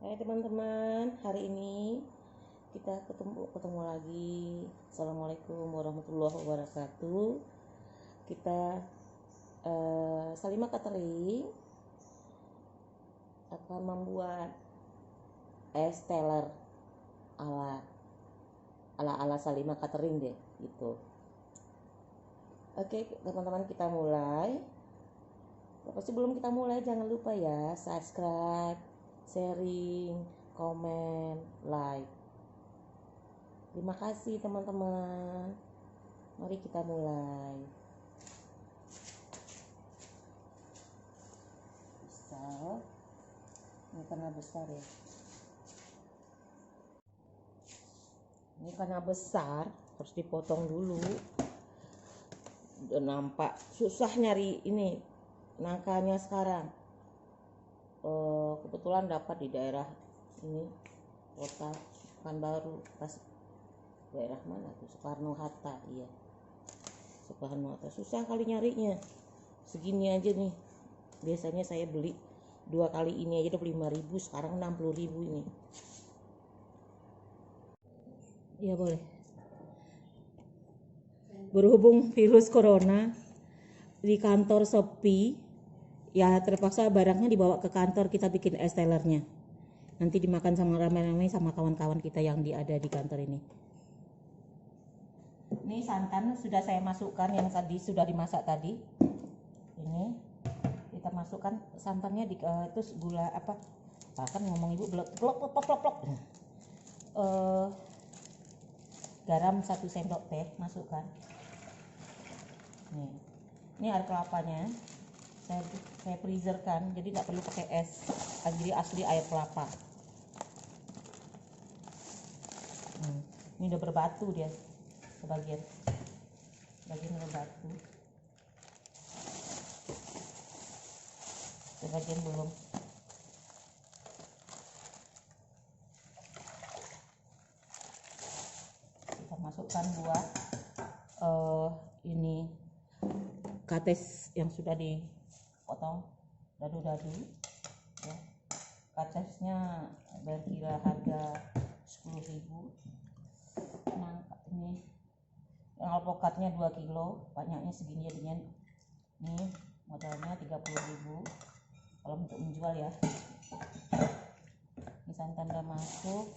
Hai teman-teman, hari ini kita ketemu lagi. Assalamualaikum warahmatullahi wabarakatuh. Kita Salimah Catering akan membuat es teler ala Salimah Catering deh gitu. Oke teman-teman, kita mulai. Tapi sebelum kita mulai jangan lupa ya subscribe, sharing, komen, like. Terima kasih teman-teman. Mari kita mulai. Besar. Ini karena besar ya. Ini karena besar harus dipotong dulu. Udah nampak susah nyari ini nangkanya sekarang. Kebetulan dapat di daerah ini, kota Pekanbaru, pas daerah mana tuh, Soekarno Hatta. Iya, Soekarno Hatta. Susah kali nyarinya, segini aja nih. Biasanya saya beli 2 kali ini aja 25.000, sekarang 60.000 ini. Iya boleh. Berhubung virus corona di kantor sepi, ya terpaksa barangnya dibawa ke kantor, kita bikin es telernya. Nanti dimakan sama ramai-ramai sama kawan-kawan kita yang ada di kantor ini. Ini santan sudah saya masukkan yang tadi sudah dimasak tadi. Ini kita masukkan santannya terus gula apa? Kan ngomong ibu blok. Garam 1 sendok teh masukkan. Ini air kelapanya. Saya freezerkan, jadi nggak perlu pakai es, jadi asli air kelapa. Ini udah berbatu dia, sebagian berbatu, sebagian belum. Kita masukkan buah ini kates yang sudah dipotong dadu-dadu ya. Katesnya berkira harga 10.000. Nangka ini yang alpukatnya 2 kilo, banyaknya segini jadinya. Ini modalnya 30.000 kalau untuk menjual ya. Ini santan udah masuk,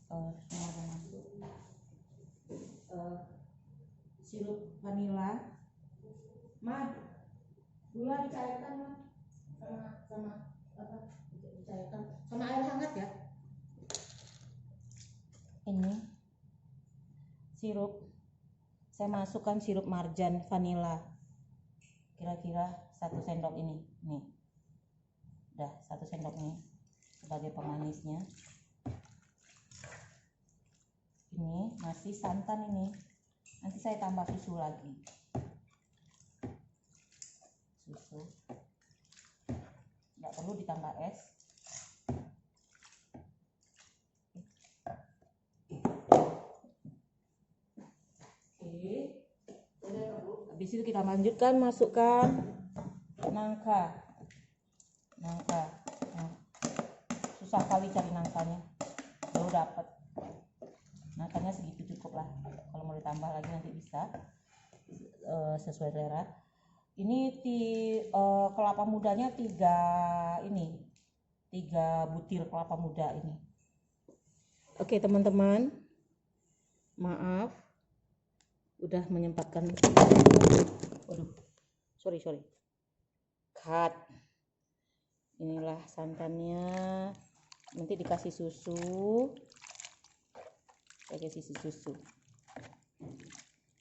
semua udah masuk. Sirup vanila, gula dicairkan sama dicairkan sama air hangat ya. Ini sirup, saya masukkan sirup marjan vanila, kira-kira 1 sendok ini. Nih, udah 1 sendok nih sebagai pemanisnya. Ini masih santan ini, nanti saya tambah susu lagi. Susu nggak perlu ditambah es. Oke, habis itu kita lanjutkan masukkan nangka. Susah kali cari nangkanya, baru dapat. Nangkanya segitu cukup lah, kalau mau ditambah lagi nanti bisa, sesuai selera. Ini kelapa mudanya 3 butir kelapa muda ini. Oke teman-teman, maaf udah menyempatkan. Waduh, sorry cut. Inilah santannya, nanti dikasih susu. Saya kasih susu.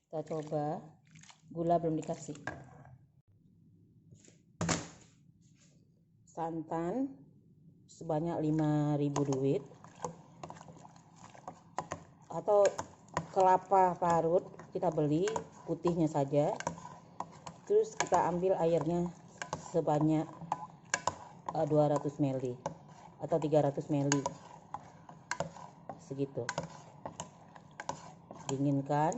Kita coba, gula belum dikasih. Santan sebanyak 5.000 duit, atau kelapa parut kita beli putihnya saja, terus kita ambil airnya sebanyak 200 ml atau 300 ml segitu. Dinginkan,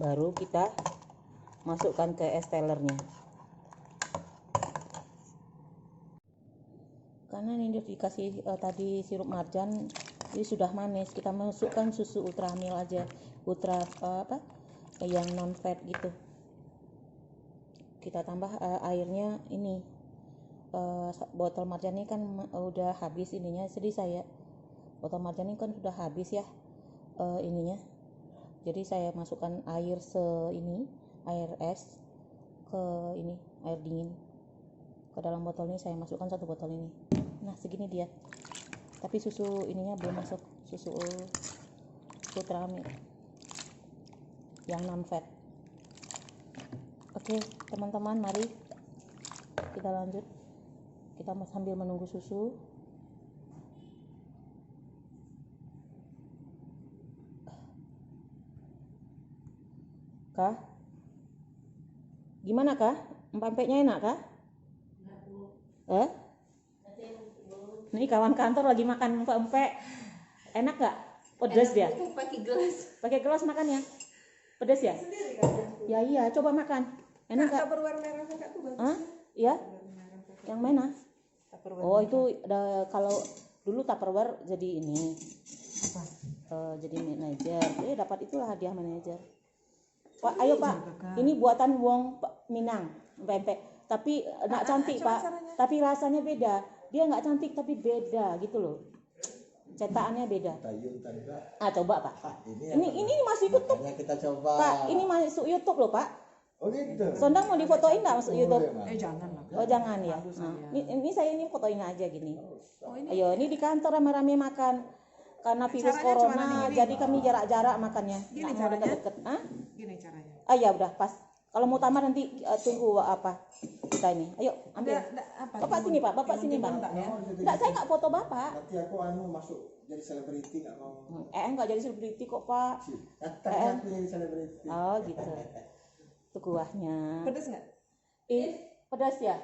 baru kita masukkan ke es telernya. karena ini dikasih tadi sirup marjan, ini sudah manis. Kita masukkan susu ultra hamil aja, ultra yang non fat gitu. Kita tambah airnya ini. Botol marjannya kan udah habis ininya, sedih saya. Botol marjannya kan sudah habis ya ininya. Jadi saya masukkan air air es ke ini, air dingin. Ke dalam botol ini saya masukkan 1 botol ini. Nah, segini dia. Tapi susu ininya belum masuk, susu ultra hamil yang non fat. Oke, teman-teman, mari kita lanjut. Kita sambil menunggu susu. Kah? Gimana kah? Empek-empeknya enak kah? Nih kawan kantor lagi makan empek-empek. Enak gak? Pedas dia? Pakai gelas. Pakai gelas makannya? Pedas ya? Ya iya, coba makan. Enak gak? Tupperware merah kakak tuh bagus. Hah? Iya? Yang mana? Oh, itu kalau dulu Tupperware jadi ini. Jadi manajer. Dapat itulah hadiah manajer. Pak, ayo Pak. Ini buatan Wong Minang, pempek. Tapi enggak cantik, Pak. Caranya. Tapi rasanya beda. Dia enggak cantik tapi beda gitu loh. Cetakannya beda. Coba Pak. Ini masih YouTube. Kita coba. Pak, ini masuk YouTube loh, Pak. Oh gitu. Sondang mau difotoin enggak masuk YouTube? Jangan lah. Oh, jangan ya. Nah, ini saya fotoin aja gini. Oh, ini Ayo, ini di kantor rame-rame makan. Karena virus Caranya cuma corona, gini. jadi kami jarak-jarak makannya. Gini Nggak mau caranya? deket-deket. Hah? gini caranya. Ya udah pas. Kalau mau tambah nanti tunggu apa kita ini. Ayo ambil. Bapak sini Pak, Bapak sini Bang. Ya. Enggak, saya nggak foto Bapak. Nanti aku masuk jadi selebriti nggak mau. Enggak jadi selebriti kok Pak. Kata aku jadi selebriti. Oh gitu. Itu kuahnya. Pedes nggak? Pedas ya?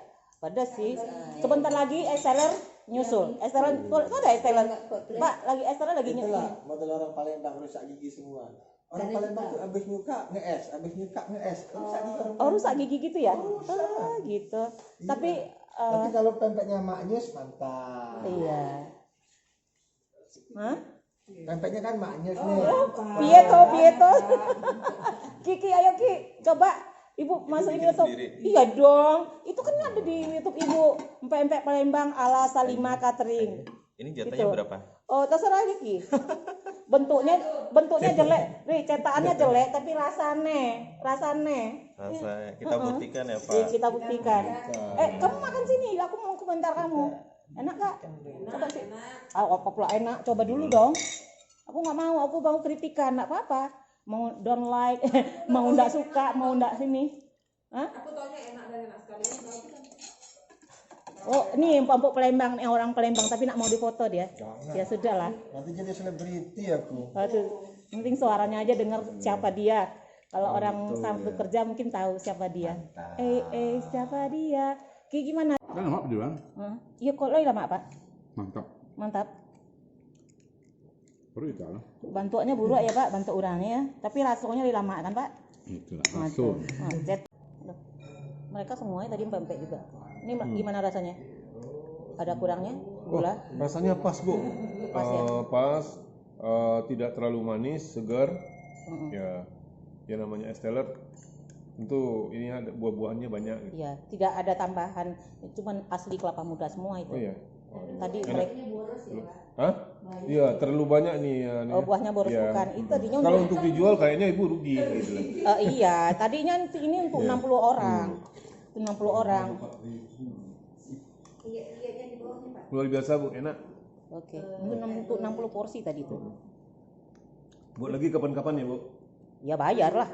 Pedas sih. Sebentar lagi Esteller nyusul. Esteller, kok ada Esteller? Pak, lagi nyusul. Itulah model orang Palembang rusak gigi semua. Orang Palembang tuh abis nyuka nge-es. Rusak gigi orang. Oh, rusak gigi gitu ya? Rusak. Gitu. Iya. Tapi Tapi kalau pempeknya maknyus mantap. iya. Hah? Pempeknya kan maknyus nih. Piye to. Kiki, ayo Ki, coba Ibu masukin YouTube. Iya dong. Itu kan ada di YouTube Ibu. Empek-empek Palembang ala Salima Catering. Ini jatahnya Gitu. berapa? Oh, terserah Kiki. Bentuknya jelek. Nih, cetakannya jelek tapi rasane. Rasa kita buktikan ya, Pak. Kita buktikan. Kamu makan sini. Aku mau komentar kamu. Enak gak? Coba sih. Apa pula enak? Coba dulu dong. Aku nggak mau. Aku mau kritikan. Nggak apa-apa. Mau don't like, mau nggak suka, mau nggak sini. Hah? Aku taunya enak dan enak sekali. Oh, ini empuk Palembang, orang Palembang tapi nak mau difoto dia. Jangan. Ya sudah lah. Nanti jadi selebriti aku. Aduh, penting suaranya aja dengar siapa dia. Kalau orang sambil kerja mungkin tahu siapa dia. Siapa dia? Ki gimana? Kan mak berdua. Iya kok lama Pak. Mantap. Mantap. Baru itu lah. Bantuannya buruk ya Pak, bantu orangnya ya. Tapi rasanya lama kan Pak? Itu lah. Macam. Langsung. Aduh. Mereka semuanya tadi pempek juga. Ini gimana rasanya? Ada kurangnya? Gula? Rasanya pas, Bu. Pas ya? Pas, tidak terlalu manis, segar. Ya namanya Esteller. Tentu ini ada buah-buahannya banyak. Gitu. Iya, tidak ada tambahan. Cuman asli kelapa muda semua itu. Oh iya. Tadi Enak. mereka Hah? Iya, terlalu banyak nih. Ya, nih. buahnya boros Iya. bukan. Itu tadinya Kalau untuk dijual kayaknya Ibu rugi gitu. iya, tadinya ini untuk 60 orang. Untuk 60 orang. Luar biasa, Bu. Enak. Oke. Untuk 60 porsi tadi itu. Buat lagi kapan-kapan ya, Bu. Ya bayar lah.